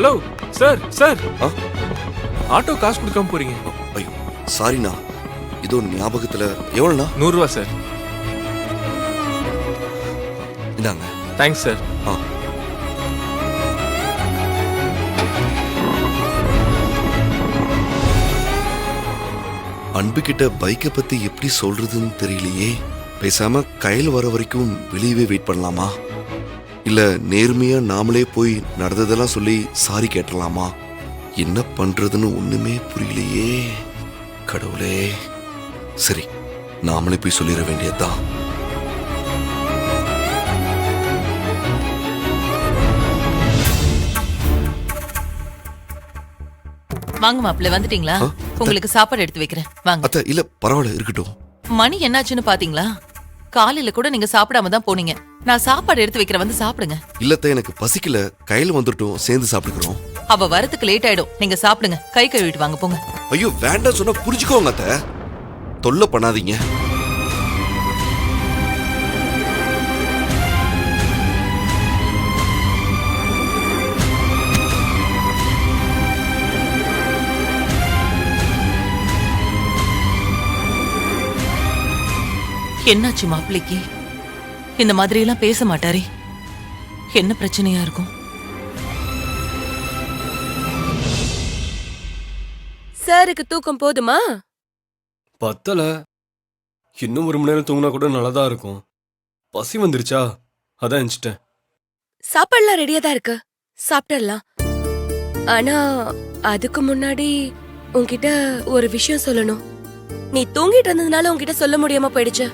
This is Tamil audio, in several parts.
ஹலோ சார் சார், ஆட்டோ காசு கொடுக்காம போறீங்க. ஐயோ சாரிண்ணா, இதோ ஞாபகத்துல. எவ்வளோண்ணா? 100 ரூபா சார். இந்தாங்க. Thanks sir. அன்பு கிட்ட பைக்கை பத்தி எப்படி சொல்றதுன்னு தெரியலையே. பேசாம கையில் வர வரைக்கும் வெளியவே வெயிட் பண்ணலாமா, இல்ல நேர்மையா நாமளே போய் நடந்ததெல்லாம் சொல்லி சாரி கேட்டலாமா? என்ன பண்றதுன்னு ஒண்ணுமே புரியலையே. கடவுளே, சரி நாமளே போய் சொல்லிட வேண்டியதுதான். வாங்க மாப்பிள்ள, வந்துட்டீங்களா? உங்களுக்கு சாப்பாடு எடுத்து வைக்கிறேன் வாங்க. அத்தை இல்ல பரவாயில்ல இருக்கட்டும். மணி என்னாச்சுன்னு பாத்தீங்களா? காலையில கூட நீங்க சாப்பிடாம தான் போனீங்க. நான் சாப்பாடு எடுத்து வைக்கிறேன், வந்து சாப்பிடுங்க. இல்லத்த எனக்கு பசிக்கல, கையில வந்துட்டோம், சேர்ந்து சாப்பிட்டுக்கிறோம். அவ வரதுக்கு லேட் ஆயிடும், நீங்க சாப்பிடுங்க. கை கழுவிட்டு வாங்க போங்க. ஐயோ வேண்டாம் சொன்னா புரிஞ்சுக்கோங்க அத்தை, தொல்லை பண்ணாதீங்க. என்னாச்சு மாப்பிள்ளைக்கு? இந்த மாதிரி எல்லாம் பேச மாட்டாரே, என்ன பிரச்சனையா இருக்கும்? சாருக்கு தூக்கம் போதுமா? பத்தல, இன்னும் 1 மணி நேரம் தூங்கினா கூட நல்லதா இருக்கும். பசி வந்துருச்சா, அதான் எஞ்சிட்டேன். சாப்பாடுலாம் ரெடியா தான் இருக்கு, சாப்பிடலாம். ஆனா அதுக்கு முன்னாடி உன்கிட்ட ஒரு விஷயம் சொல்லணும். நீ தூங்கிட்டு இருந்ததுனால உன்கிட்ட சொல்ல முடியாம போயிடுச்சு.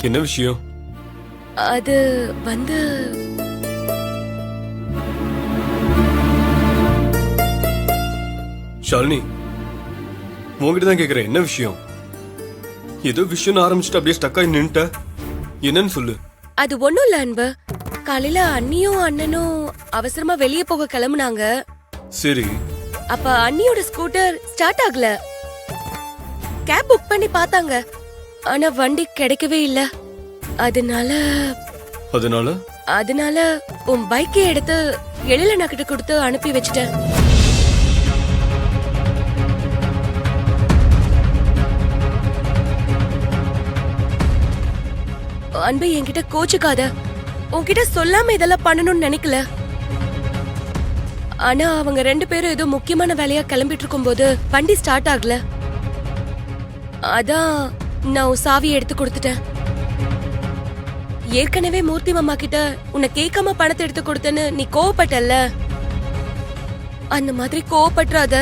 என்ன விஷயம்? அது வந்து ஷாலினி, உங்ககிட்ட தான் கேக்குறேன், என்ன விஷயம்? ஏதோ விஷயம் ஆரம்பிச்சுட்டு அப்படியே ஸ்டக் ஆகி நின்னுட்ட, என்னன்னு சொல்லு. அது ஒண்ணும் இல்ல அன்பு. காலையில அண்ணியும் அண்ணனும் அவசரமா வெளியே போக கிளம்புனாங்க. சரி. அப்ப அண்ணியோட ஸ்கூட்டர் ஸ்டார்ட் ஆகல. கேப் புக் பண்ணி பார்த்தாங்க, ஆனா வண்டி கிடைக்கவே இல்ல. அதனால உன் பைக்கை எடுத்து எழிலண்ணா கிட்ட கொடுத்து அனுப்பி வச்சிட்டேன். அன்பு என்கிட்ட கோச்சுக்காத. உன்கிட்ட சொல்லாம இதெல்லாம் பண்ணணும்னு நினைக்கல. ஆனா அவங்க 2 பேரும் ஏதோ முக்கியமான வேலையா கிளம்பிட்டு இருக்கும் போது வண்டி ஸ்டார்ட் ஆகல. அதான் நான் சாவியை எடுத்து கொடுத்துட்டேன். ஏற்கனவே மூர்த்தி மாமா கிட்ட உன்னை கேட்காம பணத்தை எடுத்து கொடுத்தேன்னு நீ கோவப்பட்டல்ல, அந்த மாதிரி கோவப்பட்டுறாத.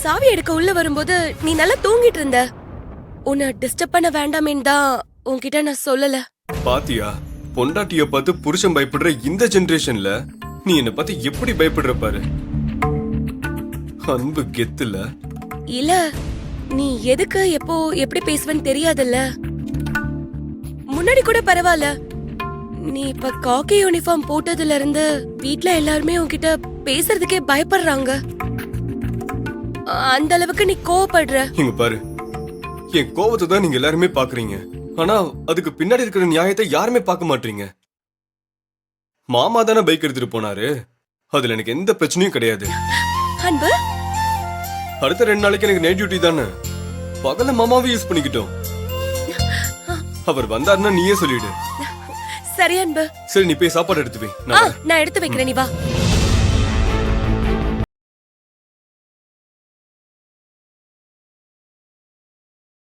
சாவி எடுக்க உள்ள வரும்போது நீ நல்லா தூங்கிட்டு இருந்த. உன்னை டிஸ்டர்ப் பண்ண வேண்டாமேன்னு தான் உன்கிட்ட நான் சொல்லல. பாத்தியா, பொண்டாட்டிய பார்த்து புருஷன் பயப்படுற இந்த ஜெனரேஷன்ல நீ என்ன பார்த்து எப்படி பயப்படுற பாரு. அன்பு கெத்துல இல்ல, நீ எதுக்கு எப்போ எப்படி பேசுவேன்னு தெரியாதுல்ல. முன்னாடி கூட பரவாயில்ல, நீ இப்ப காக்கி யூனிஃபார்ம் போட்டதுல இருந்து வீட்ல எல்லாருமே உன்கிட்ட பேசுறதுக்கே பயப்படுறாங்க. அந்த அளவுக்கு நீ கோவப்படுற. இங்க பாரு, என் கோவத்தை தான் நீங்க எல்லாருமே பாக்குறீங்க, ஆனா அதுக்கு பின்னாடி இருக்கிற நியாயத்தை யாருமே பார்க்க மாட்டீங்க. மாமா தானே பைக் எடுத்துட்டு போனாரு, அதுல எனக்கு எந்த பிரச்சனையும் கிடையாது. அன்பு, அடுத்த 2 நாளைக்கு எனக்கு நைட் டியூட்டி தானே, பகல மாமாவை யூஸ் பண்ணிக்கிட்டோம். அவர் வந்தாருன்னா நீயே சொல்லிடு. சரி அன்பு. சரி, நீ போய் சாப்பாடு எடுத்து வை. நான் எடுத்து வைக்கிறேன், நீ வா.